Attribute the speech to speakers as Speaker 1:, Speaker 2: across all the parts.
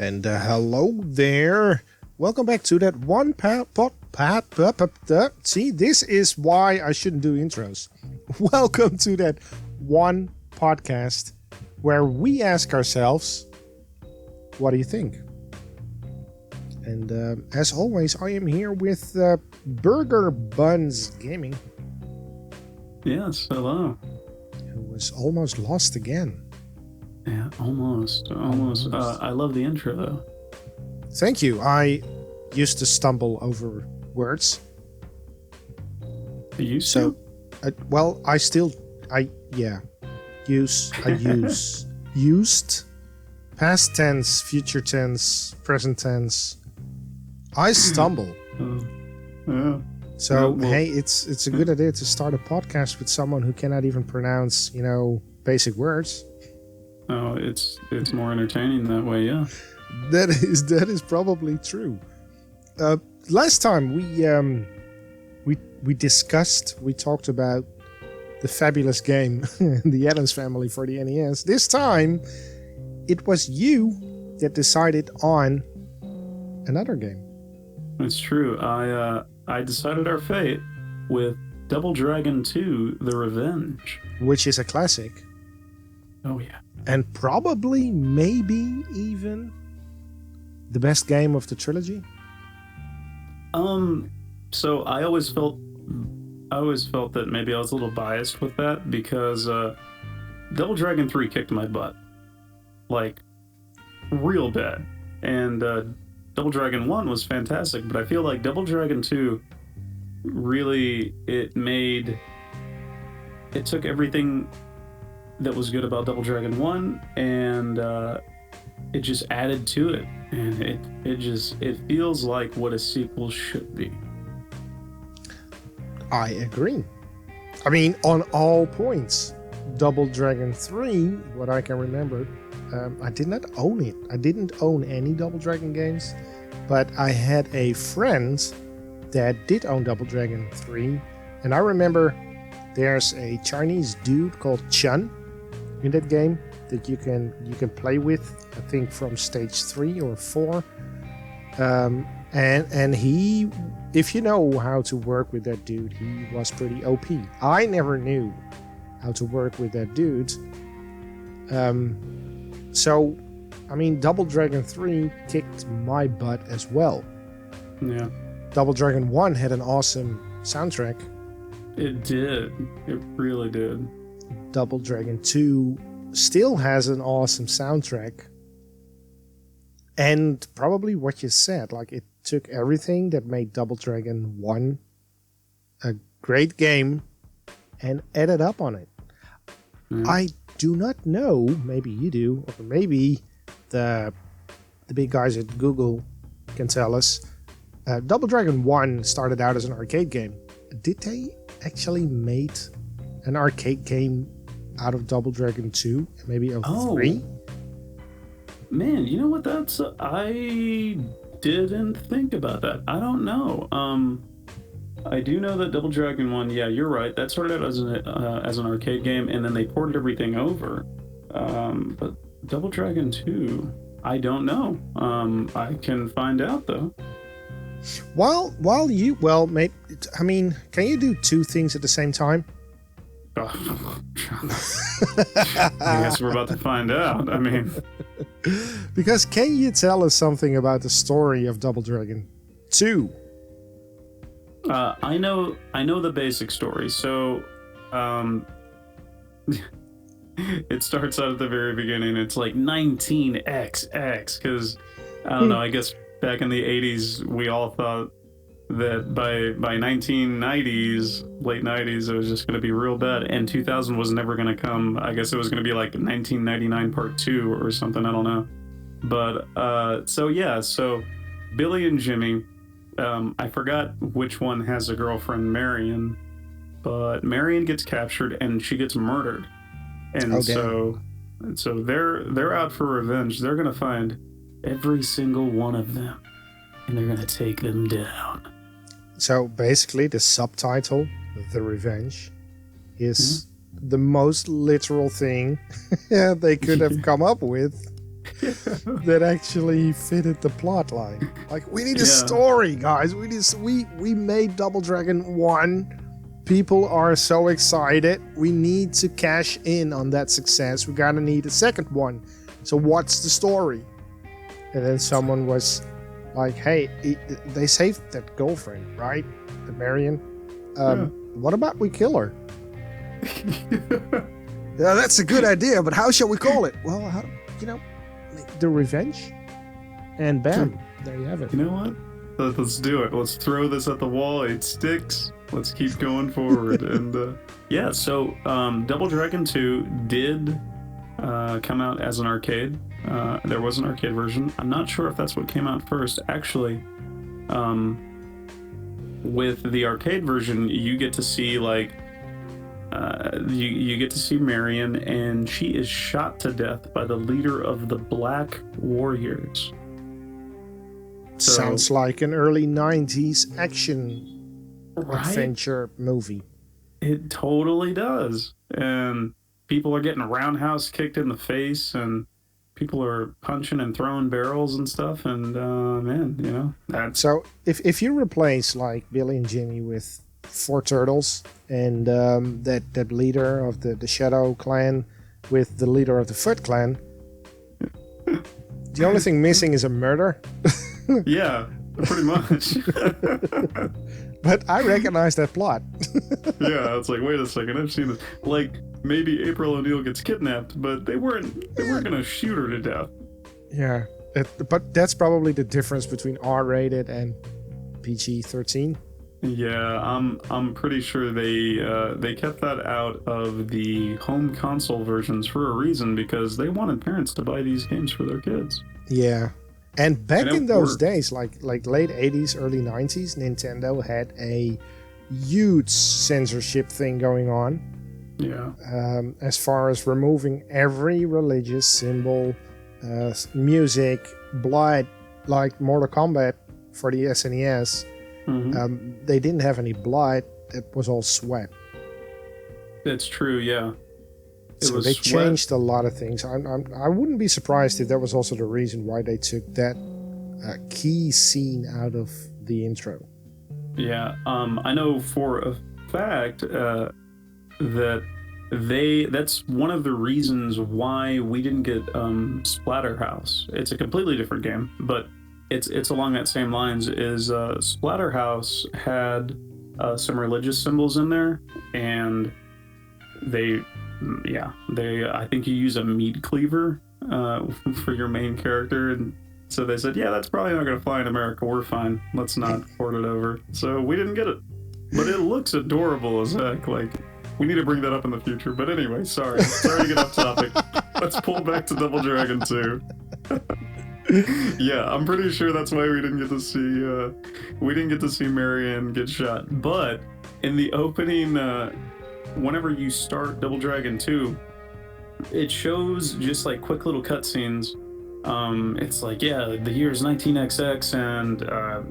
Speaker 1: And hello there. Welcome back to that one See, this is why I shouldn't do intros. Welcome to that one podcast where we ask ourselves, what do you think? And as always, I am here with BurgerBuns Gaming.
Speaker 2: Yes, hello.
Speaker 1: Who was almost lost again.
Speaker 2: Yeah, almost. I love the intro, though.
Speaker 1: Thank you. I used to stumble over words.
Speaker 2: You used to?
Speaker 1: Used, past tense, future tense, present tense. I stumble.
Speaker 2: Yeah.
Speaker 1: So, hey, it's a good idea to start a podcast with someone who cannot even pronounce, basic words.
Speaker 2: Oh, it's more entertaining that way, yeah.
Speaker 1: That is probably true. Last time we talked about the fabulous game, the Addams Family for the NES. This time, it was you that decided on another game.
Speaker 2: It's true. I decided our fate with Double Dragon 2: The Revenge,
Speaker 1: which is a classic.
Speaker 2: Oh yeah.
Speaker 1: And probably, maybe even the best game of the trilogy.
Speaker 2: So I always felt that maybe I was a little biased with that because Double Dragon 3 kicked my butt, like real bad, and Double Dragon 1 was fantastic, but I feel like Double Dragon 2 really it took everything that was good about Double Dragon 1 and it just added to it, and it feels like what a sequel should be.
Speaker 1: I agree. I mean, on all points. Double Dragon 3, what I can remember, I did not own it. I didn't own any Double Dragon games, but I had a friend that did own Double Dragon 3, and I remember there's a Chinese dude called Chun in that game that you can play with, I think from stage 3 or 4, and he, if you know how to work with that dude, he was pretty OP. I never knew how to work with that dude, so I mean, Double Dragon 3 kicked my butt as well.
Speaker 2: Yeah.
Speaker 1: Double Dragon 1 had an awesome soundtrack.
Speaker 2: It did. It really did.
Speaker 1: Double Dragon 2 still has an awesome soundtrack. And probably what you said, like it took everything that made Double Dragon 1 a great game and added up on it. Mm. I do not know, maybe you do, or maybe the big guys at Google can tell us. Double Dragon 1 started out as an arcade game. Did they actually made an arcade game out of Double Dragon 2, maybe of 3?
Speaker 2: Man, you know what? I didn't think about that. I don't know. I do know that Double Dragon 1, yeah, you're right. That started out as an arcade game, and then they ported everything over. But Double Dragon 2, I don't know. I can find out though.
Speaker 1: Mate, I mean, can you do two things at the same time?
Speaker 2: I guess we're about to find out. I mean,
Speaker 1: because can you tell us something about the story of Double Dragon 2?
Speaker 2: I know the basic story. So, it starts out at the very beginning. It's like 19XX because I don't know. I guess back in the 80s, we all thought that by 1990s, late 90s, it was just going to be real bad, and 2000 was never going to come. I guess it was going to be like 1999 Part 2 or something. I don't know. But so Billy and Jimmy, I forgot which one has a girlfriend, Marion, but Marion gets captured and she gets murdered, and so they're out for revenge. They're going to find every single one of them, and they're going to take them down.
Speaker 1: So basically, the subtitle, The Revenge, is the most literal thing they could have come up with. that actually fitted the plot line. Like, we need a story, guys. We made Double Dragon 1. People are so excited. We need to cash in on that success. We gotta need a second one. So what's the story? And then someone was like, hey, they saved that girlfriend, right? The Marion. What about we kill her? Yeah, that's a good idea, but how shall we call it? Well, the revenge. And bam, there you have it.
Speaker 2: You know what? Let's do it. Let's throw this at the wall. It sticks. Let's keep going forward. And so Double Dragon 2 did come out as an arcade. There was an arcade version. I'm not sure if that's what came out first. Actually, with the arcade version, you get to see you get to see Marion, and she is shot to death by the leader of the Black Warriors.
Speaker 1: Sounds like an early 90s action adventure movie.
Speaker 2: It totally does. And people are getting roundhouse kicked in the face, and people are punching and throwing barrels and stuff. And that's...
Speaker 1: So if you replace like Billy and Jimmy with 4 turtles and that leader of the Shadow Clan with the leader of the Foot Clan, the only thing missing is a murder.
Speaker 2: Yeah, pretty much.
Speaker 1: But I recognize that plot.
Speaker 2: Yeah, it's like, wait a second, I've seen this. Like, maybe April O'Neil gets kidnapped, but they weren't gonna shoot her to death.
Speaker 1: Yeah, but that's probably the difference between R-rated and PG-13.
Speaker 2: Yeah, I'm pretty sure they kept that out of the home console versions for a reason, because they wanted parents to buy these games for their kids.
Speaker 1: Yeah. And back in those days, like late 80s, early 90s, Nintendo had a huge censorship thing going on.
Speaker 2: Yeah.
Speaker 1: As far as removing every religious symbol, music, blood, like Mortal Kombat for the SNES. Mm-hmm. They didn't have any blood. It was all sweat.
Speaker 2: That's true, yeah.
Speaker 1: So they changed a lot of things. I wouldn't be surprised if that was also the reason why they took that key scene out of the intro.
Speaker 2: Yeah, I know for a fact that that's one of the reasons why we didn't get Splatterhouse. It's a completely different game, but it's along that same lines. Is Splatterhouse had some religious symbols in there, and I think you use a meat cleaver for your main character, and so they said, yeah, that's probably not going to fly in America. We're fine. Let's not port it over. So we didn't get it, but it looks adorable as heck. Like, we need to bring that up in the future. But anyway, sorry to get off topic. Let's pull back to Double Dragon 2. Yeah, I'm pretty sure that's why we didn't get to see Marianne get shot. But in the opening, whenever you start Double Dragon 2, it shows just like quick little cutscenes. It's like, yeah, the year is 19XX, and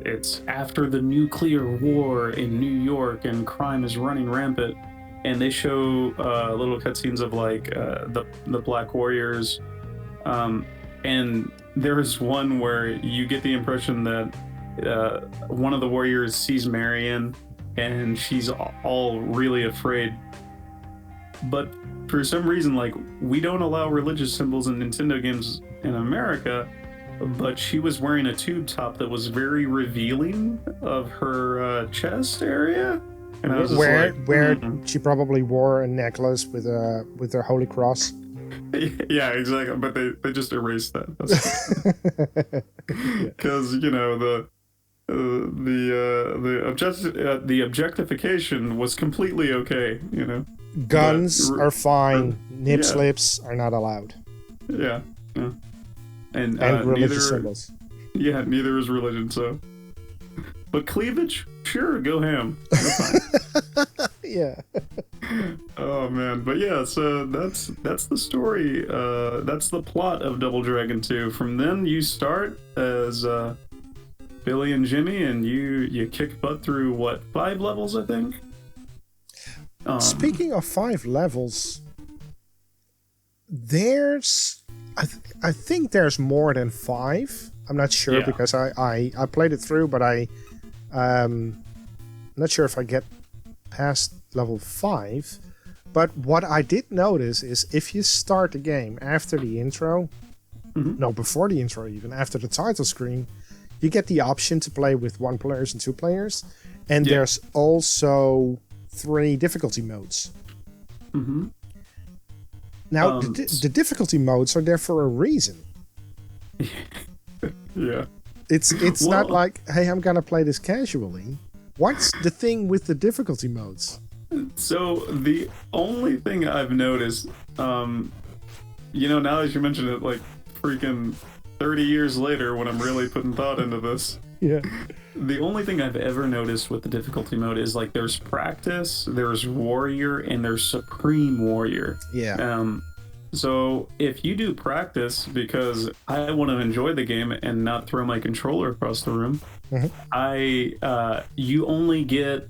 Speaker 2: it's after the nuclear war in New York, and crime is running rampant. And they show little cutscenes of like the Black Warriors, and there's one where you get the impression that one of the warriors sees Marion, and she's all really afraid. But for some reason, like, we don't allow religious symbols in Nintendo games in America, but she was wearing a tube top that was very revealing of her chest area. And I was
Speaker 1: where she probably wore a necklace with her holy cross.
Speaker 2: Yeah, exactly. But they just erased that. Because the objectification was completely okay.
Speaker 1: Guns are fine. Nip slips are not allowed.
Speaker 2: Yeah. And
Speaker 1: religious symbols.
Speaker 2: Yeah, neither is religion. So, but cleavage, sure, go ham. Fine.
Speaker 1: Yeah.
Speaker 2: Oh man, but yeah, so that's the story. That's the plot of Double Dragon 2. From then you start as Billy and Jimmy, and you kick butt through 5 levels, I think.
Speaker 1: Speaking of 5 levels, There's, I think there's more than 5. I'm not sure because I played it through, but not sure if I get past level 5. But what I did notice is if you start the game after the intro, no, before the intro even, after the title screen, you get the option to play with 1 player and 2 players. And there's also 3 difficulty modes. Now, the difficulty modes are there for a reason.
Speaker 2: Yeah.
Speaker 1: It's not like, hey, I'm going to play this casually. What's the thing with the difficulty modes?
Speaker 2: So the only thing I've noticed, now that you mention it, like freaking 30 years later when I'm really putting thought into this.
Speaker 1: Yeah.
Speaker 2: The only thing I've ever noticed with the difficulty mode is like there's practice, there's warrior, and there's supreme warrior.
Speaker 1: Yeah.
Speaker 2: So if you do practice, because I want to enjoy the game and not throw my controller across the room, you only get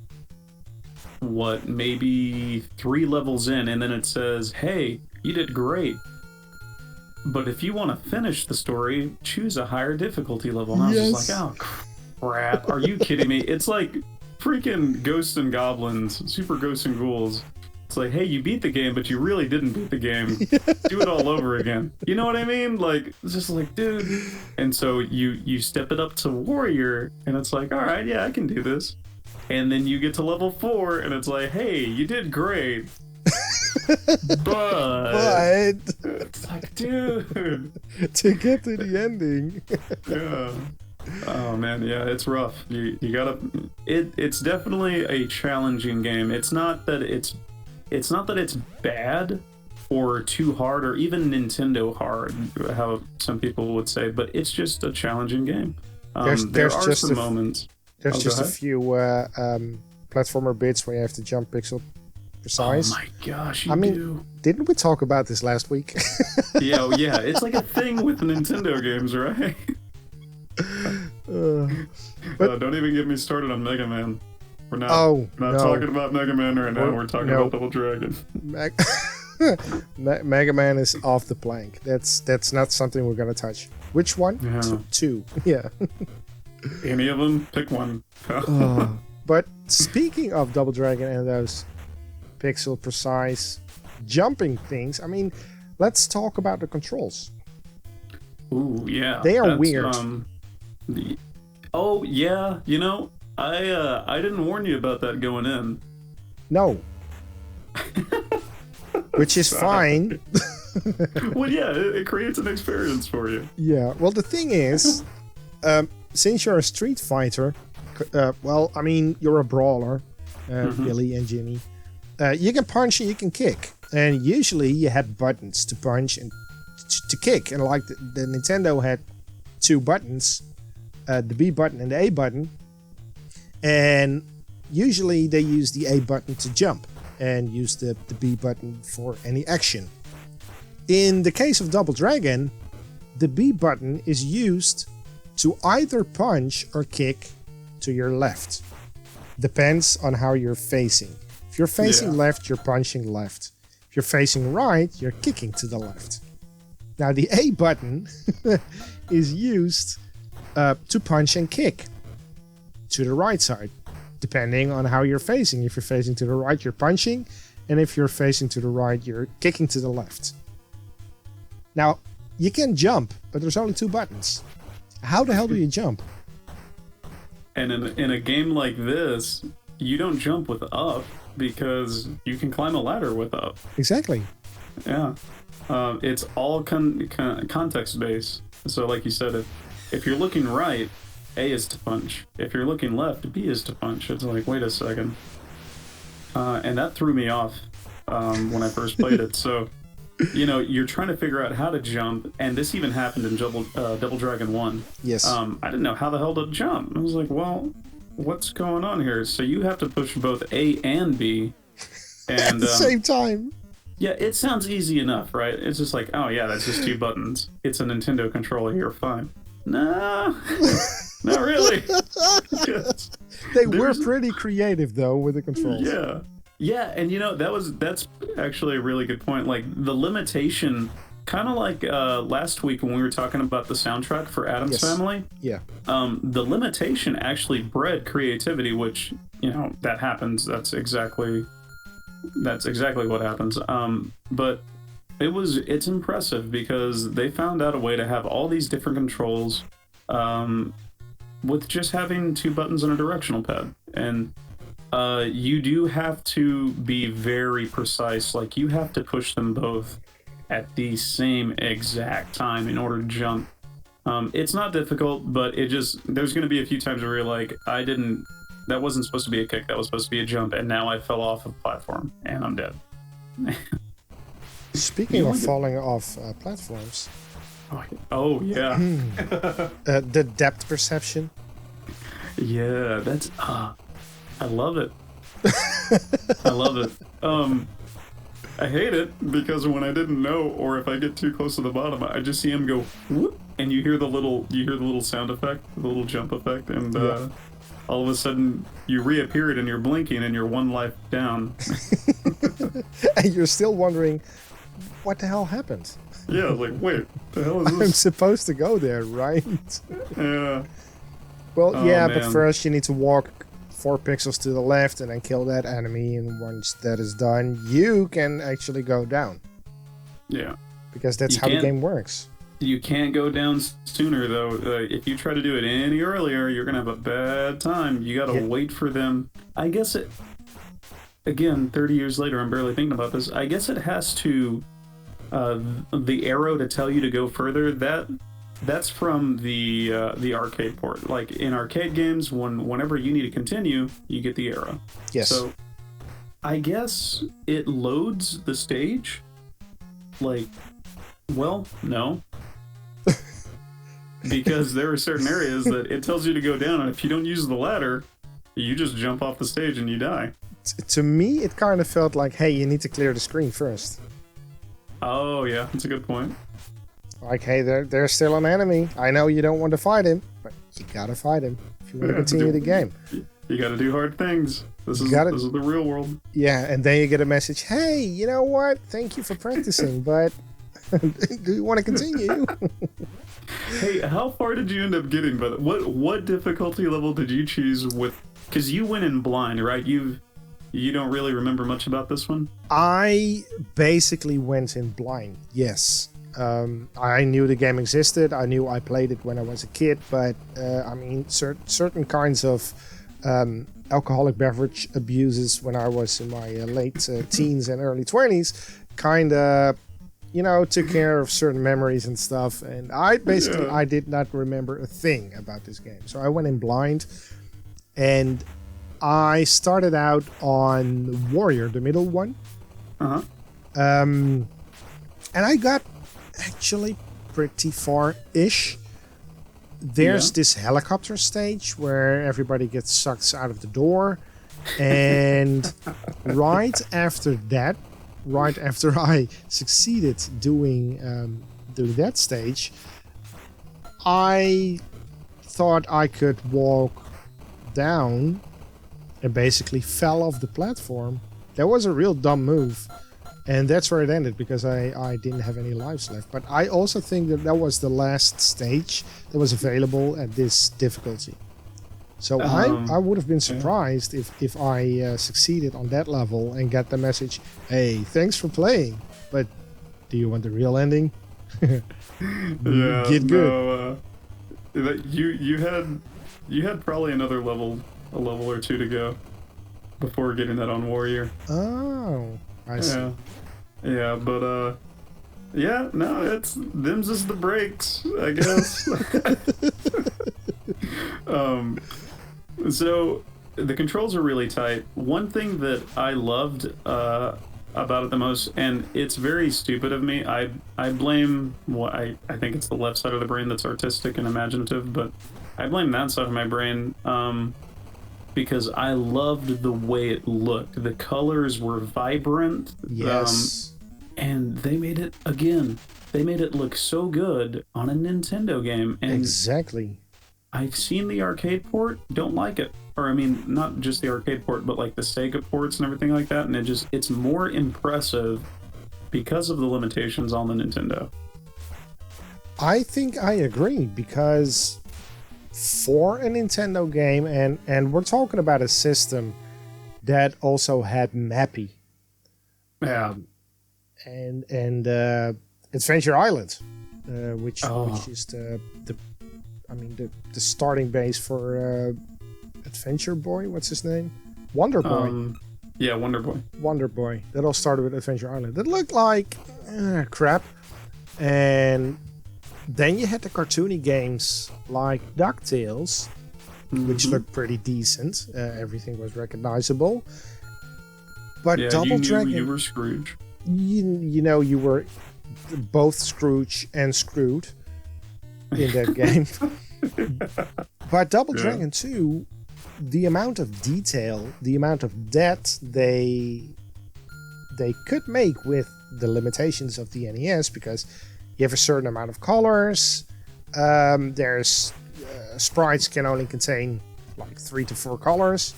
Speaker 2: maybe 3 levels in, and then it says, hey, you did great. But if you want to finish the story, choose a higher difficulty level. And I was just like, oh crap, are you kidding me? It's like freaking Ghosts and Goblins, Super Ghosts and Ghouls. It's like, hey, you beat the game, but you really didn't beat the game. Do it all over again. You know what I mean? Like, it's just like, dude. And so you step it up to Warrior, and it's like, all right, yeah, I can do this. And then you get to level 4, and it's like, hey, you did great. but it's like, dude.
Speaker 1: To get to the ending.
Speaker 2: Yeah. Oh man, yeah, it's rough. You gotta. It's definitely a challenging game. It's not that it's bad or too hard or even Nintendo hard, how some people would say, but it's just a challenging game. There are just some moments.
Speaker 1: There's just a few platformer bits where you have to jump pixel precise.
Speaker 2: Oh my gosh, you do.
Speaker 1: Didn't we talk about this last week?
Speaker 2: yeah, it's like a thing with Nintendo games, right? But don't even get me started on Mega Man. We're not talking about Mega Man right now. We're talking about Double Dragon.
Speaker 1: Mega Man is off the plank. That's not something we're gonna touch. Which one?
Speaker 2: Yeah.
Speaker 1: 2. Yeah.
Speaker 2: Any of them? Pick one.
Speaker 1: But speaking of Double Dragon and those pixel precise jumping things, I mean, let's talk about the controls.
Speaker 2: Ooh, yeah.
Speaker 1: They are weird.
Speaker 2: Oh yeah, I didn't warn you about that going in.
Speaker 1: No. Which is fine.
Speaker 2: Well, yeah, it creates an experience for you.
Speaker 1: Yeah. Well, the thing is, since you're a Street Fighter, you're a brawler, Billy and Jimmy. You can punch and you can kick, and usually you had buttons to punch and to kick, and like the Nintendo had 2 buttons, the B button and the A button, and usually they use the A button to jump and use the B button for any action. In the case of Double Dragon, the B button is used to either punch or kick to your left. Depends on how you're facing. If you're facing left, you're punching left. If you're facing right, you're kicking to the left. Now the A button is used to punch and kick to the right side, depending on how you're facing. If you're facing to the right, you're punching, and if you're facing to the right, you're kicking to the left. Now, you can jump, but there's only 2 buttons. How the hell do you jump?
Speaker 2: And in a game like this, you don't jump with up because you can climb a ladder with up.
Speaker 1: Exactly.
Speaker 2: Yeah. It's all context based. So like you said, if you're looking right, A is to punch. If you're looking left, B is to punch. It's like, wait a second. And that threw me off when I first played it. So, you're trying to figure out how to jump, and this even happened in Double Dragon 1.
Speaker 1: Yes.
Speaker 2: I didn't know how the hell to jump. I was like, well, what's going on here? So you have to push both A and B. And,
Speaker 1: at the same time.
Speaker 2: Yeah, it sounds easy enough, right? It's just like, oh yeah, that's just 2 buttons. It's a Nintendo controller, you're fine. No, not really.
Speaker 1: They were pretty creative, though, with the controls.
Speaker 2: Yeah, and that's actually a really good point. Like the limitation, kind of like last week when we were talking about the soundtrack for Addams Family.
Speaker 1: Yeah.
Speaker 2: The limitation actually bred creativity, which that happens. That's exactly what happens. But it's impressive because they found out a way to have all these different controls, with just having 2 buttons and a directional pad. And you do have to be very precise. Like you have to push them both at the same exact time in order to jump. It's not difficult, but there's going to be a few times where you're like, that wasn't supposed to be a kick, that was supposed to be a jump, and now I fell off of platform and I'm dead.
Speaker 1: Speaking of falling off platforms.
Speaker 2: Oh yeah.
Speaker 1: The depth perception.
Speaker 2: Yeah, that's I love it. I love it. I hate it because when I didn't know, or if I get too close to the bottom, I just see him go whoop, and you hear the little sound effect, the little jump effect, and all of a sudden you reappeared and you're blinking and you're 1 life down.
Speaker 1: And you're still wondering, what the hell happened?
Speaker 2: Yeah, like, wait, the hell is this?
Speaker 1: I'm supposed to go there, right?
Speaker 2: Yeah.
Speaker 1: Well,
Speaker 2: man.
Speaker 1: but first you need to walk 4 pixels to the left and then kill that enemy, and once that is done, you can actually go down.
Speaker 2: Yeah.
Speaker 1: Because that's how the game works.
Speaker 2: You can't go down sooner, though. If you try to do it any earlier, you're going to have a bad time. You got to wait for them. I guess again, 30 years later, I'm barely thinking about this. I guess it has to, the arrow to tell you to go further, that's from the arcade port. Like in arcade games, whenever you need to continue, you get the arrow.
Speaker 1: Yes.
Speaker 2: So I guess it loads the stage. Like, well, no. Because there are certain areas that it tells you to go down, and if you don't use the ladder, you just jump off the stage and you die.
Speaker 1: To me, it kind of felt like, hey, you need to clear the screen first.
Speaker 2: Oh, yeah, that's a good point.
Speaker 1: Like, hey, there's still an enemy. I know you don't want to fight him, but you gotta fight him if you want to continue the game.
Speaker 2: You gotta do hard things. This is the real world.
Speaker 1: Yeah, and then you get a message, hey, you know what? Thank you for practicing, but do you want to continue?
Speaker 2: Hey, how far did you end up getting? But what difficulty level did you choose with? Because you went in blind, right? You don't really remember much about this one? I
Speaker 1: basically went in blind, yes. I knew the game existed. I knew I played it when I was a kid, but I mean, certain kinds of alcoholic beverage abuses when I was in my late teens and early 20s kind of, took care of certain memories and stuff. And I did not remember a thing about this game. So I went in blind, and I started out on Warrior, the middle one. And I got actually pretty far-ish. There's this helicopter stage where everybody gets sucked out of the door, and right after I succeeded doing that stage, I thought I could walk down and basically fell off the platform. That was a real dumb move. And that's where it ended, because I didn't have any lives left. But I also think that was the last stage that was available at this difficulty. So I would have been surprised if I succeeded on that level and got the message, hey, thanks for playing, but do you want the real ending?
Speaker 2: Yeah,
Speaker 1: get good.
Speaker 2: No, you had probably a level or two to go before getting that on Warrior.
Speaker 1: Oh, I see.
Speaker 2: Yeah, but it's them's just the breaks, I guess. So the controls are really tight. One thing that I loved about it the most, and it's very stupid of me, I blame I think it's the left side of the brain that's artistic and imaginative, but I blame that side of my brain because I loved the way it looked. The colors were vibrant.
Speaker 1: Yes.
Speaker 2: And they made it look so good on a Nintendo game. And
Speaker 1: exactly.
Speaker 2: I've seen the arcade port, don't like it. Or I mean, not just the arcade port, but like the Sega ports and everything like that. And it's more impressive because of the limitations on the Nintendo.
Speaker 1: I think I agree, because for a Nintendo game, and we're talking about a system that also had Mappy.
Speaker 2: Yeah.
Speaker 1: And Adventure Island, which is the starting base for Adventure Boy. What's his name? Wonder Boy.
Speaker 2: Yeah, Wonder Boy.
Speaker 1: Wonder Boy. That all started with Adventure Island. That looked like crap. And then you had the cartoony games like DuckTales, which looked pretty decent. Everything was recognizable. But
Speaker 2: yeah,
Speaker 1: Double Dragon,
Speaker 2: you were Scrooge.
Speaker 1: You know, you were both Scrooge and screwed in that game. But Double Dragon 2, the amount of detail, the amount of depth they could make with the limitations of the NES, because you have a certain amount of colors. There's sprites can only contain like 3 to 4 colors.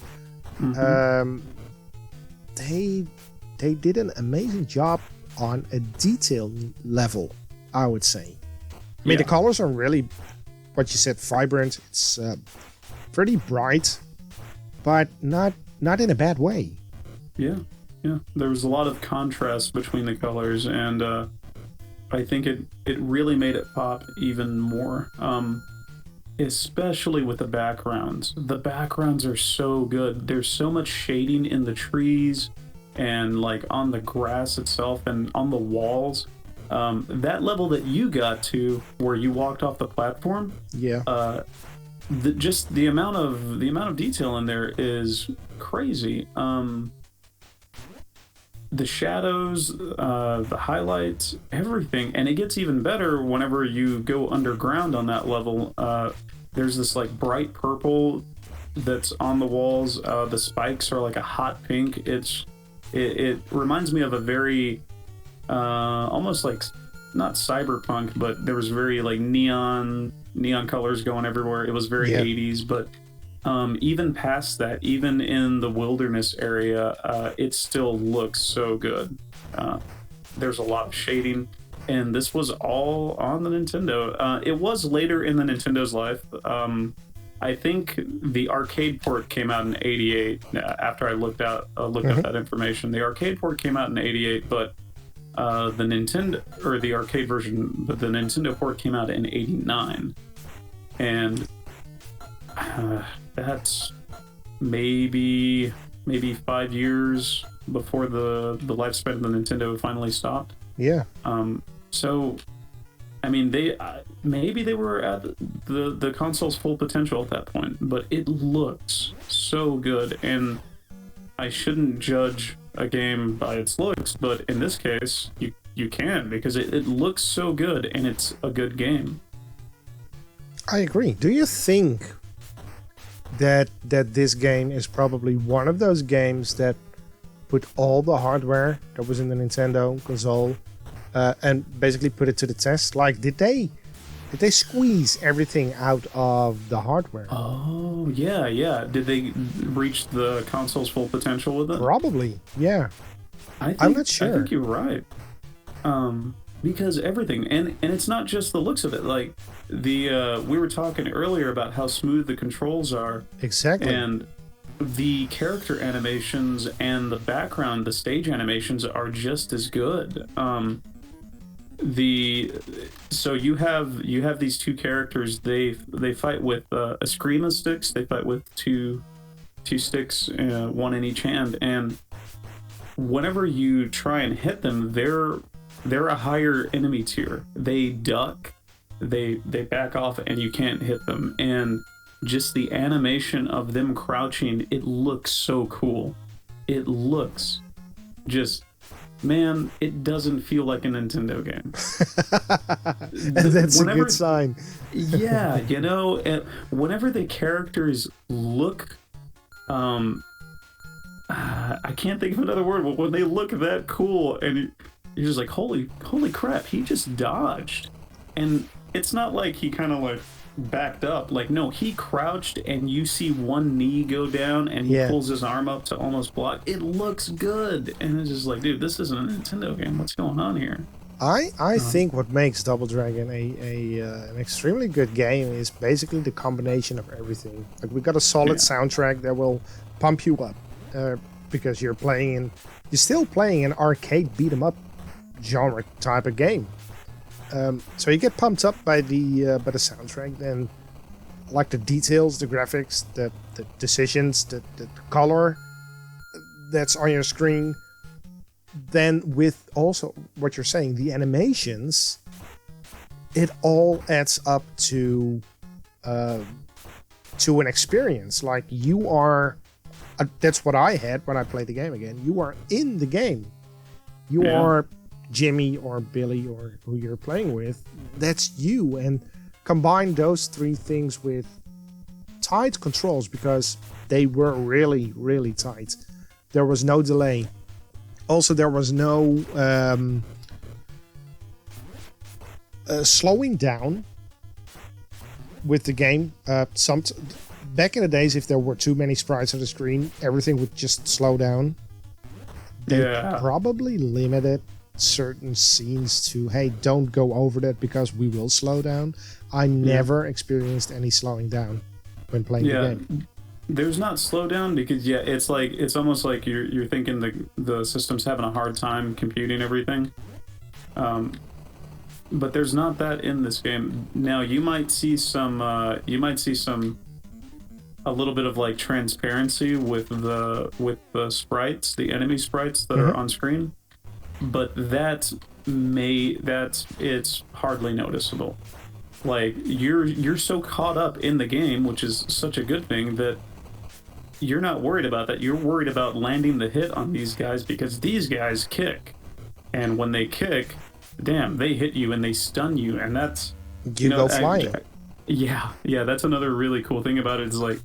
Speaker 1: They did an amazing job on a detail level, I would say. I mean, the colors are really, what you said, vibrant. It's pretty bright, but not in a bad way.
Speaker 2: Yeah. There was a lot of contrast between the colors, and I think it really made it pop even more. Especially with the backgrounds. The backgrounds are so good. There's so much shading in the trees and like on the grass itself and on the walls. That level that you got to where you walked off the platform, just the amount of detail in there is crazy. The shadows, the highlights, everything, and it gets even better whenever you go underground on that level. There's this like bright purple that's on the walls. The spikes are like a hot pink. It reminds me of a very almost like, not cyberpunk, but there was very like neon colors going everywhere. It was very 80s, but even past that, even in the wilderness area, it still looks so good. There's a lot of shading, and this was all on the Nintendo. It was later in the Nintendo's life. I think the arcade port came out in '88. After I looked up that information, the arcade port came out in '88, but the Nintendo, or the arcade version, but the Nintendo port came out in '89, and that's maybe 5 years before the lifespan of the Nintendo finally stopped.
Speaker 1: Yeah.
Speaker 2: So, I mean, maybe they were at the console's full potential at that point, but it looks so good, and I shouldn't judge a game by its looks, but in this case, you can, because it looks so good, and it's a good game.
Speaker 1: I agree. Do you think that this game is probably one of those games that put all the hardware that was in the Nintendo console and basically put it to the test? Like, did they squeeze everything out of the hardware?
Speaker 2: Oh, yeah. Did they reach the console's full potential with it?
Speaker 1: Probably, yeah.
Speaker 2: I'm
Speaker 1: not sure.
Speaker 2: I think you're right. Because everything, and it's not just the looks of it. Like, we were talking earlier about how smooth the controls are.
Speaker 1: Exactly.
Speaker 2: And the character animations and the background, the stage animations are just as good. So you have these two characters. They fight with a scream of sticks. They fight with two sticks, one in each hand. And whenever you try and hit them, they're a higher enemy tier. They duck, they back off, and you can't hit them. And just the animation of them crouching, it looks so cool. It looks just, man, it doesn't feel like a Nintendo game.
Speaker 1: That's a good sign.
Speaker 2: Yeah, whenever the characters look, I can't think of another word, but when they look that cool, and you're just like, holy crap, he just dodged. And it's not like he kind of like backed up. Like, no, he crouched and you see one knee go down and he pulls his arm up to almost block. It looks good. And it's just like, dude, this isn't a Nintendo game. What's going on here?
Speaker 1: I think what makes Double Dragon an extremely good game is basically the combination of everything. Like, we got a solid soundtrack that will pump you up because you're still playing an arcade beat 'em up genre type of game. So you get pumped up by the soundtrack, then like the details, the graphics, the decisions, the color that's on your screen. Then with also what you're saying, the animations, it all adds up to an experience. Like, you are, that's what I had when I played the game again. You are in the game. You are Jimmy or Billy or who you're playing with. That's you. And combine those three things with tight controls, because they were really, really tight. There was no delay. Also, there was no slowing down with the game. Back in the days, if there were too many sprites on the screen, everything would just slow down. They probably limited certain scenes to, hey, don't go over that because we will slow down. I never experienced any slowing down when playing the game.
Speaker 2: There's not slowdown because it's almost like you're thinking the system's having a hard time computing everything, but there's not that in this game. Now you might see a little bit of like transparency with the sprites, the enemy sprites that are on screen, but it's hardly noticeable. Like, you're so caught up in the game, which is such a good thing, that you're not worried about that. You're worried about landing the hit on these guys, because these guys kick. And when they kick, damn, they hit you and they stun you. And that's...
Speaker 1: You go flying.
Speaker 2: Yeah, that's another really cool thing about it, is like,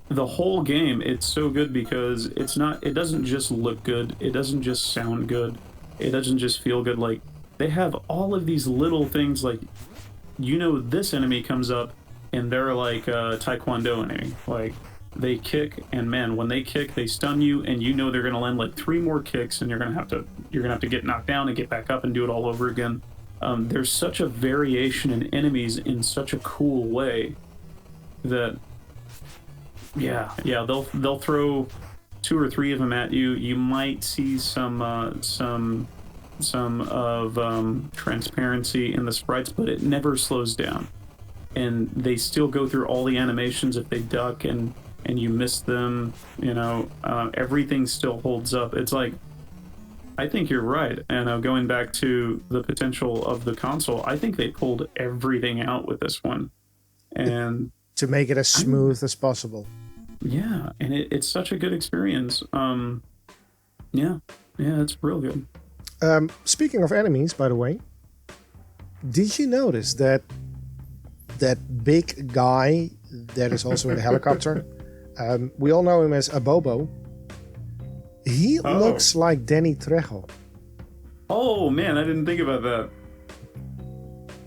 Speaker 2: the whole game, it's so good because it doesn't just look good. It doesn't just sound good. It doesn't just feel good. Like, they have all of these little things, like, this enemy comes up and they're like a Taekwondo enemy. Like, they kick, and man, when they kick, they stun you, and they're gonna land like 3 more kicks, and you're gonna have to get knocked down and get back up and do it all over again. There's such a variation in enemies in such a cool way that they'll throw 2 or 3 of them at you. You might see some transparency in the sprites, but it never slows down, and they still go through all the animations. If they duck and you miss them, everything still holds up. It's like, I think you're right. And going back to the potential of the console, I think they pulled everything out with this one, and
Speaker 1: to make it as smooth as possible.
Speaker 2: Yeah, and it's such a good experience. It's real good.
Speaker 1: Speaking of enemies, by the way, did you notice that big guy that is also in the helicopter? We all know him as Abobo. He looks like Danny Trejo.
Speaker 2: Oh man, I didn't think about that.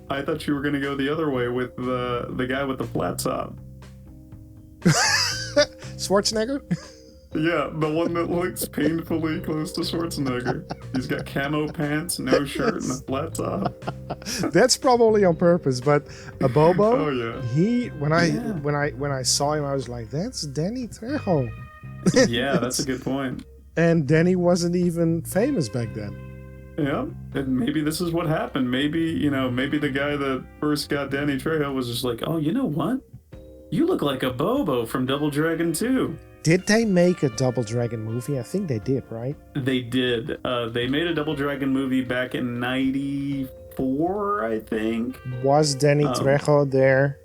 Speaker 2: I thought you were going to go the other way with the guy with the flat top.
Speaker 1: Schwarzenegger?
Speaker 2: Yeah, the one that looks painfully close to Schwarzenegger. He's got camo pants, no shirt, and a flat top.
Speaker 1: That's probably on purpose, but Abobo,
Speaker 2: oh yeah,
Speaker 1: when I saw him, I was like, that's Danny Trejo.
Speaker 2: Yeah, that's a good point.
Speaker 1: And Danny wasn't even famous back then.
Speaker 2: Yeah, and maybe this is what happened. Maybe the guy that first got Danny Trejo was just like, oh, you know what? You look like a Bobo from Double Dragon 2.
Speaker 1: Did they make a Double Dragon movie? I think they did, right?
Speaker 2: They did. They made a Double Dragon movie back in '94, I think.
Speaker 1: Was Danny Trejo there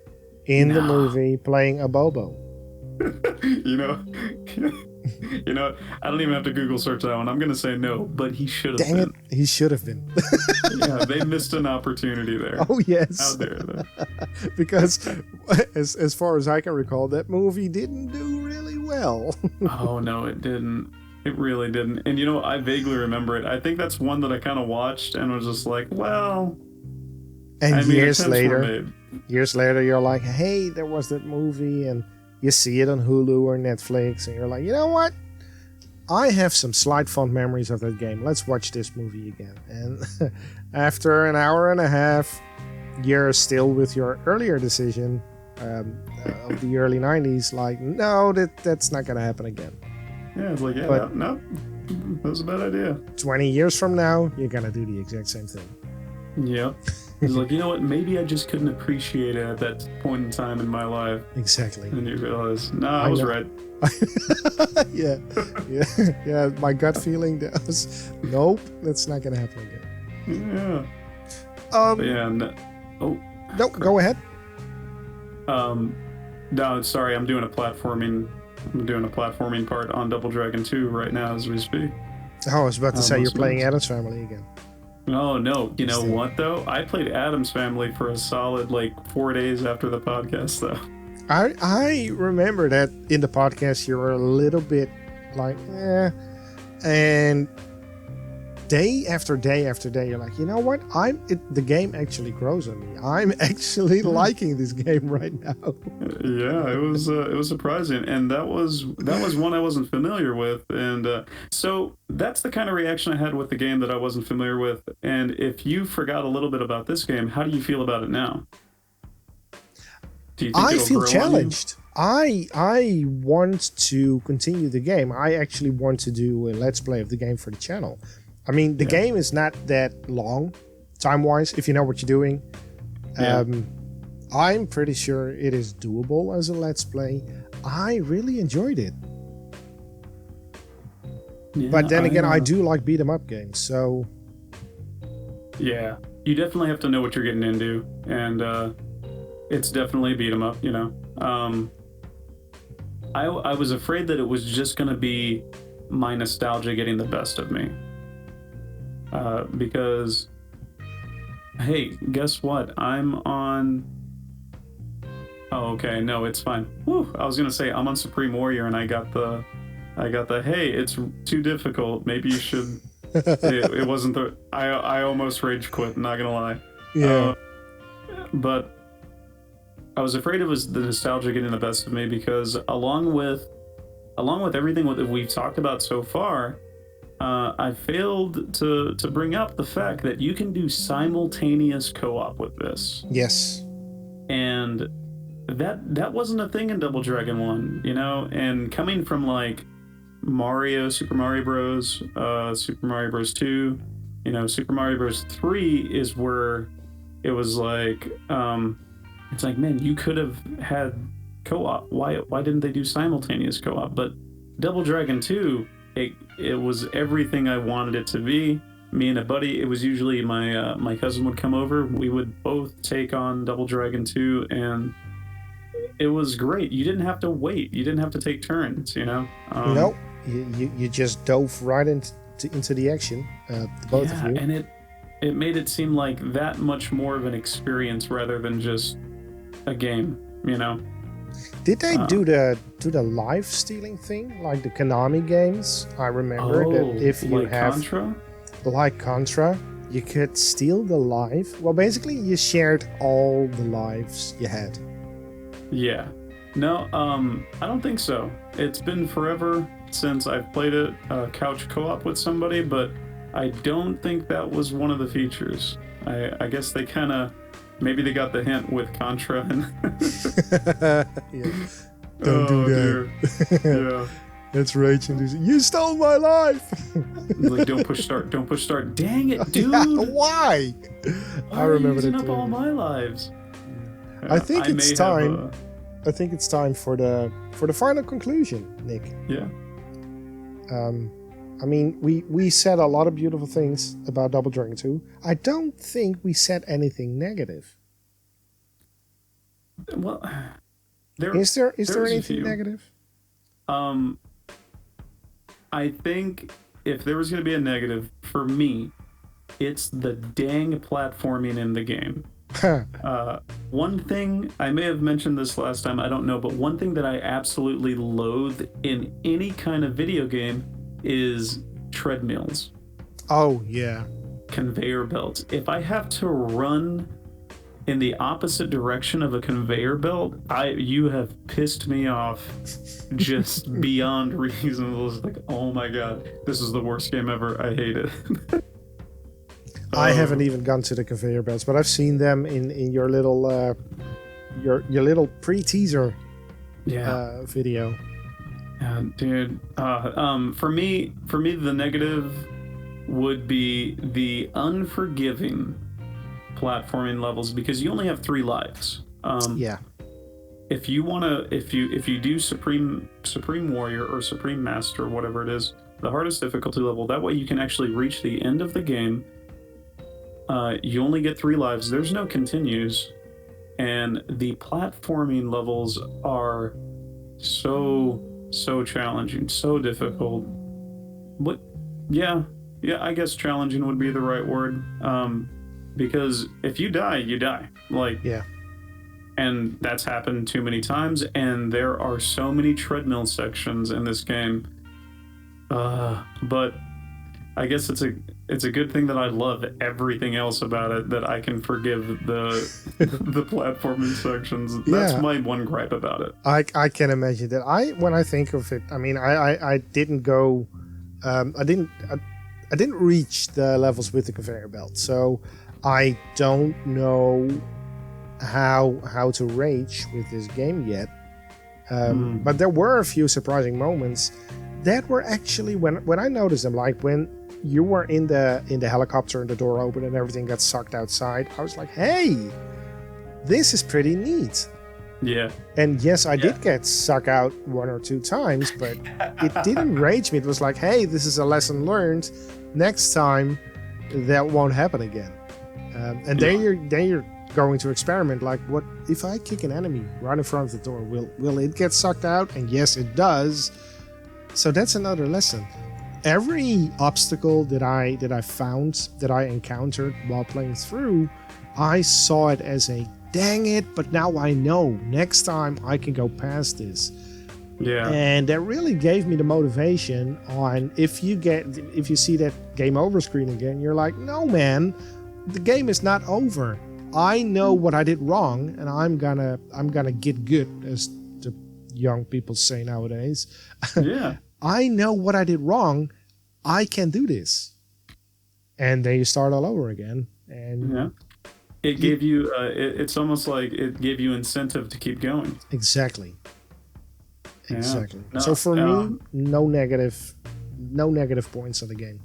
Speaker 1: in the movie playing a Bobo?
Speaker 2: I don't even have to Google search that one. I'm going to say no, but he should have been.
Speaker 1: Dang it, he should have been.
Speaker 2: Yeah, they missed an opportunity there.
Speaker 1: Oh, yes.
Speaker 2: Out there, though.
Speaker 1: Because, as far as I can recall, that movie didn't do really well.
Speaker 2: Oh, no, it didn't. It really didn't. And, I vaguely remember it. I think that's one that I kind of watched and was just like, well,
Speaker 1: And
Speaker 2: I mean,
Speaker 1: years
Speaker 2: attempts were
Speaker 1: later,
Speaker 2: made.
Speaker 1: you're like, hey, there was that movie, and you see it on Hulu or Netflix, and you're like, you know what? I have some slight fond memories of that game. Let's watch this movie again. And after an hour and a half, you're still with your earlier decision of the early 90s, like, no, that's not going to happen again.
Speaker 2: Yeah, it's like, yeah,
Speaker 1: But-
Speaker 2: no, that was a bad idea.
Speaker 1: 20 years from now, you're going to do the exact same thing.
Speaker 2: Yep. It's like, you know what? Maybe I just couldn't appreciate it at that point in time in my life.
Speaker 1: Exactly.
Speaker 2: And you realize, no, I was
Speaker 1: know.
Speaker 2: right.
Speaker 1: yeah. My gut feeling was, nope, that's not going to happen again.
Speaker 2: Yeah. But yeah.
Speaker 1: No, go ahead.
Speaker 2: No, sorry, I'm doing a platforming part on Double Dragon 2 right now as we speak.
Speaker 1: Oh, I was about to say you're
Speaker 2: most
Speaker 1: playing
Speaker 2: months.
Speaker 1: Addams Family again.
Speaker 2: Oh no, you know
Speaker 1: Still.
Speaker 2: what though? I played Addams Family for a solid 4 days after the podcast though.
Speaker 1: I remember that in the podcast you were a little bit like, and day after day after day you're like, you know what? The game actually grows on me. I'm actually liking this game right now.
Speaker 2: Yeah, it was surprising, and that was one I wasn't familiar with, and so that's the kind of reaction I had with the game that I wasn't familiar with. And if you forgot a little bit about this game, how do you feel about it now? Do you think
Speaker 1: I
Speaker 2: it'll
Speaker 1: feel
Speaker 2: grow on you?
Speaker 1: challenged. I want to continue the game. I actually want to do a let's play of the game for the channel. I mean, the game is not that long, time-wise, if you know what you're doing.
Speaker 2: Yeah.
Speaker 1: I'm pretty sure it is doable as a let's play. I really enjoyed it.
Speaker 2: Yeah,
Speaker 1: But then again, I do like beat-em-up games, so...
Speaker 2: Yeah, you definitely have to know what you're getting into, and it's definitely beat 'em up, you know. I was afraid that it was just going to be my nostalgia getting the best of me. Because, hey, guess what? I'm on... Oh, okay, no, it's fine. Whew, I was going to say, I'm on Supreme Warrior, and I got the, hey, it's too difficult. Maybe you should... it wasn't the... I almost rage quit, not going to lie.
Speaker 1: Yeah.
Speaker 2: But I was afraid it was the nostalgia getting the best of me, because along with everything that we've talked about so far, I failed to bring up the fact that you can do simultaneous co-op with this.
Speaker 1: Yes.
Speaker 2: And that wasn't a thing in Double Dragon 1, you know? And coming from Mario, Super Mario Bros, Super Mario Bros 2, you know, Super Mario Bros 3 is where it was it's like, man, you could have had co-op. Why didn't they do simultaneous co-op? But Double Dragon 2, it was everything I wanted it to be. Me and a buddy, it was usually my cousin would come over. We would both take on Double Dragon 2, and it was great. You didn't have to wait. You didn't have to take turns, you know?
Speaker 1: Nope. You just dove right into the action, the both of you.
Speaker 2: And it made it seem like that much more of an experience rather than just a game, you know?
Speaker 1: Did they do the live stealing thing like the Konami games? I remember that if you have
Speaker 2: Contra?
Speaker 1: like Contra, you could steal the life. Well, basically, you shared all the lives you had.
Speaker 2: Yeah. No, I don't think so. It's been forever since I've played it couch co-op with somebody, but I don't think that was one of the features. I guess they kind of... Maybe they got the hint with Contra.
Speaker 1: Yeah. Don't do that.
Speaker 2: Dear. Yeah.
Speaker 1: That's rage inducing. You stole my life.
Speaker 2: Like, don't push start. Don't push start. Dang it, dude.
Speaker 1: Yeah, why?
Speaker 2: Why
Speaker 1: I
Speaker 2: are you
Speaker 1: remember
Speaker 2: using
Speaker 1: that
Speaker 2: up
Speaker 1: too.
Speaker 2: all my lives.
Speaker 1: I think it's
Speaker 2: may
Speaker 1: time.
Speaker 2: have,
Speaker 1: I think it's time for the final conclusion, Nick.
Speaker 2: yeah.
Speaker 1: I mean, we said a lot of beautiful things about Double Dragon 2. I don't think we said anything negative.
Speaker 2: Well,
Speaker 1: Is there
Speaker 2: there's a
Speaker 1: anything
Speaker 2: few.
Speaker 1: negative?
Speaker 2: I think if there was going to be a negative for me, it's the dang platforming in the game. One thing, I may have mentioned this last time, I don't know, but one thing that I absolutely loathe in any kind of video game is treadmills,
Speaker 1: Oh, yeah.
Speaker 2: conveyor belts. If I have to run in the opposite direction of a conveyor belt, you have pissed me off just beyond reason. It was like, oh my god, this is the worst game ever. I hate it.
Speaker 1: I haven't even gone to the conveyor belts, but I've seen them in your little your little pre-teaser video.
Speaker 2: Yeah, dude. For me, the negative would be the unforgiving platforming levels, because you only have 3 lives. If you wanna, if you do Supreme Warrior or Supreme Master, whatever it is, the hardest difficulty level, that way you can actually reach the end of the game. You only get 3 lives. There's no continues, and the platforming levels are so challenging, so difficult. But yeah, I guess challenging would be the right word. Because if you die, you die. Like,
Speaker 1: yeah.
Speaker 2: And that's happened too many times, and there are so many treadmill sections in this game. But I guess it's a good thing that I love everything else about it, that I can forgive the platforming sections. That's my one gripe about it.
Speaker 1: I can imagine that. When I think of it, I mean, I didn't go, I didn't reach the levels with the conveyor belt, so I don't know how to rage with this game yet. But there were a few surprising moments that were actually when I noticed them, like when you were in the helicopter and the door opened and everything got sucked outside. I was like, hey, this is pretty neat.
Speaker 2: Yeah.
Speaker 1: And yes, I did get sucked out 1 or 2 times, but it didn't rage me. It was like, hey, this is a lesson learned. Next time, that won't happen again. And then you're going to experiment. Like, what if I kick an enemy right in front of the door? Will it get sucked out? And yes, it does. So that's another lesson. Every obstacle that I found, that I encountered while playing through, I saw it as a dang it, but now I know next time I can go past this.
Speaker 2: Yeah.
Speaker 1: And that really gave me the motivation on if you see that game over screen again, you're like, no man, the game is not over. I know what I did wrong, and I'm gonna get good, as the young people say nowadays.
Speaker 2: Yeah.
Speaker 1: I know what I did wrong. I can do this. And then you start all over again. And
Speaker 2: it gave you, it's almost like it gave you incentive to keep going.
Speaker 1: Exactly.
Speaker 2: Yeah.
Speaker 1: Exactly.
Speaker 2: No,
Speaker 1: so for me, no negative points of the game.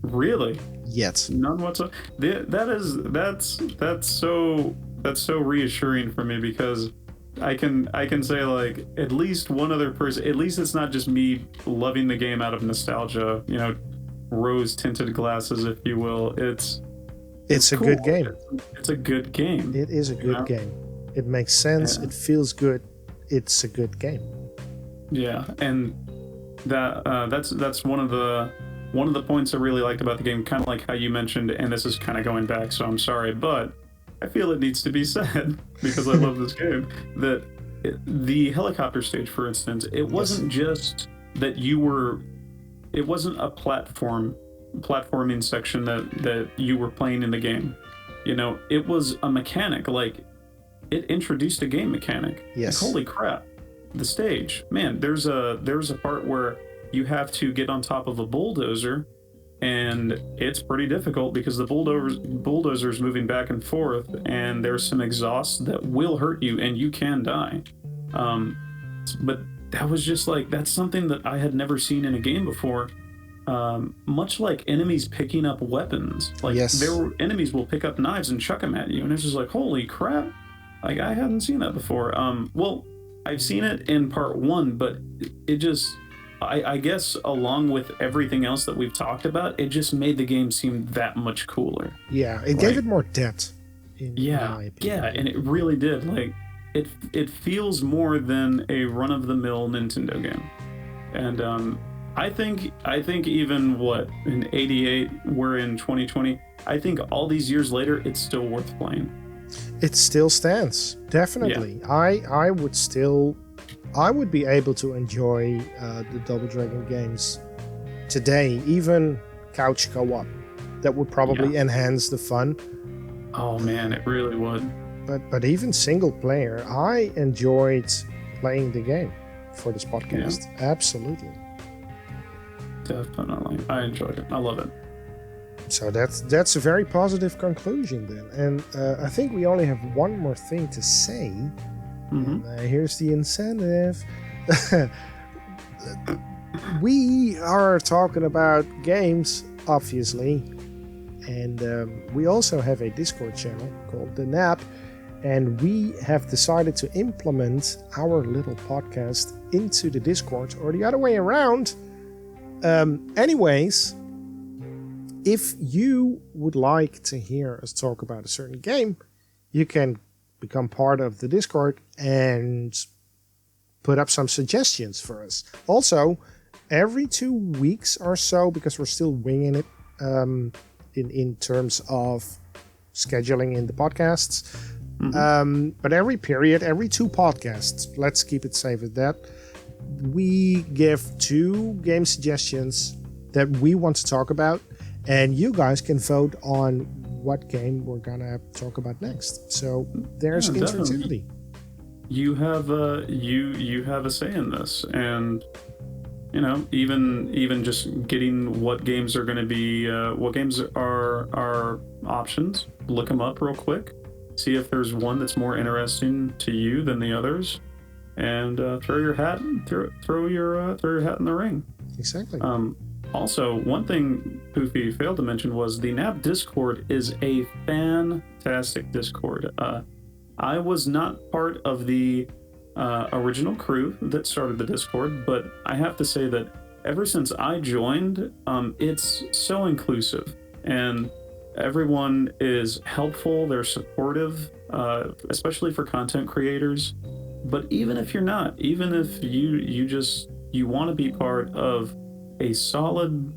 Speaker 2: Really?
Speaker 1: Yet.
Speaker 2: None whatsoever. That's so reassuring for me, because I can say, like, at least one other person, at least it's not just me loving the game out of nostalgia, rose tinted glasses, if you will. It's
Speaker 1: a
Speaker 2: cool.
Speaker 1: good game.
Speaker 2: It's a good game.
Speaker 1: It is a good game. It makes sense. It feels good. It's a good game.
Speaker 2: Yeah, and that's one of the points I really liked about the game, kind of like how you mentioned, and this is kind of going back, so I'm sorry, but I feel it needs to be said because I love this game, that the helicopter stage, for instance, it wasn't just that it wasn't a platforming section that you were playing in the game. It was a mechanic. Like, it introduced a game mechanic.
Speaker 1: Yes.
Speaker 2: Like, holy crap. The stage, man, there's a part where you have to get on top of a bulldozer, and it's pretty difficult because the bulldozer's moving back and forth, and there's some exhaust that will hurt you and you can die. But that was just like, that's something that I had never seen in a game before. Much like enemies picking up weapons. Like, enemies will pick up knives and chuck them at you, and it's just like, holy crap. Like, I hadn't seen that before. Well, I've seen it in part 1, but it just, I guess along with everything else that we've talked about, it just made the game seem that much cooler.
Speaker 1: Yeah, it gave it more depth. In my opinion.
Speaker 2: Yeah, and it really did. Like, it feels more than a run-of-the-mill Nintendo game. And I think even in '88, we're in 2020. I think all these years later, it's still worth playing.
Speaker 1: It still stands, definitely. Yeah. I would be able to enjoy the Double Dragon games today, even couch co-op. That would probably enhance the fun.
Speaker 2: Oh man, it really would.
Speaker 1: but even single player, I enjoyed playing the game for this podcast. Yeah. Absolutely.
Speaker 2: Definitely. I enjoyed it. I love it.
Speaker 1: So that's a very positive conclusion then. And I think we only have one more thing to say.
Speaker 2: Mm-hmm.
Speaker 1: And, here's the incentive. We are talking about games, obviously. And we also have a Discord channel called The Nap. And we have decided to implement our little podcast into the Discord, or the other way around. Anyways, if you would like to hear us talk about a certain game, you can become part of the Discord and put up some suggestions for us. Also, every 2 weeks or so, because we're still winging it in terms of scheduling in the podcasts, but every period, every 2 podcasts, let's keep it safe at that, we give 2 game suggestions that we want to talk about, and you guys can vote on what game we're gonna talk about next. So there's interactivity.
Speaker 2: You have you have a say in this, and you know, even just getting what games are going to be, what games are options. Look them up real quick. See if there's one that's more interesting to you than the others, and throw your hat in the ring.
Speaker 1: Exactly.
Speaker 2: Also, one thing Poofy failed to mention was the NAP Discord is a fantastic Discord. I was not part of the original crew that started the Discord, but I have to say that ever since I joined, it's so inclusive, and everyone is helpful. They're supportive, especially for content creators. But even if you're not, even if you want to be part of a solid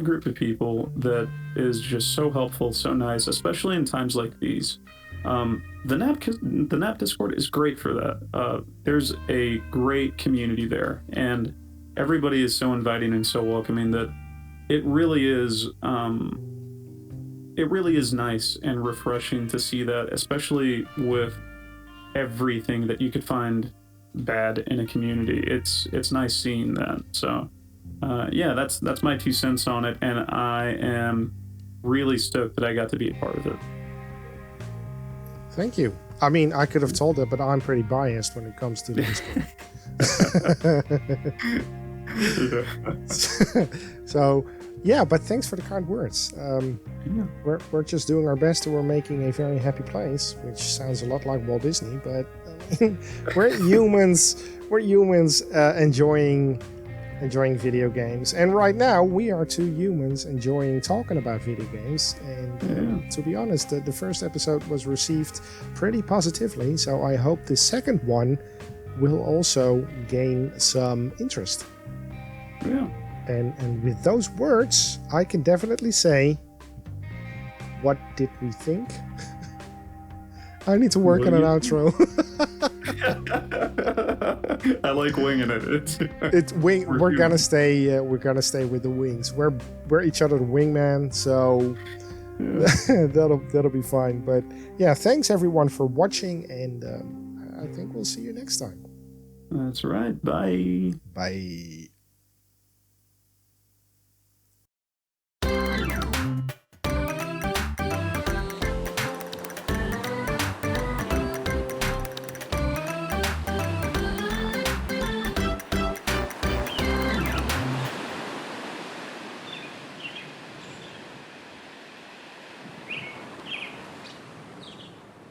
Speaker 2: group of people that is just so helpful, so nice, especially in times like these. The NAP Discord is great for that. There's a great community there, and everybody is so inviting and so welcoming that it really is nice and refreshing to see that, especially with everything that you could find bad in a community. It's nice seeing that. So yeah, that's my 2 cents on it, and I am really stoked that I got to be a part of it.
Speaker 1: Thank you. I mean, I could have told it, but I'm pretty biased when it comes to this. So, yeah, but thanks for the kind words. We're just doing our best, and we're making a very happy place, which sounds a lot like Walt Disney, but we're humans. We're humans enjoying video games, and right now we are 2 humans enjoying talking about video games. And to be honest, the first episode was received pretty positively, so I hope the second one will also gain some interest.
Speaker 2: Yeah.
Speaker 1: And with those words, I can definitely say, what did we think? I need to work on an outro.
Speaker 2: I like winging it.
Speaker 1: We're gonna stay with the wings. We're each other's wingman, so that'll be fine. But yeah, thanks everyone for watching, and I think we'll see you next time.
Speaker 2: That's right. Bye.
Speaker 1: Bye.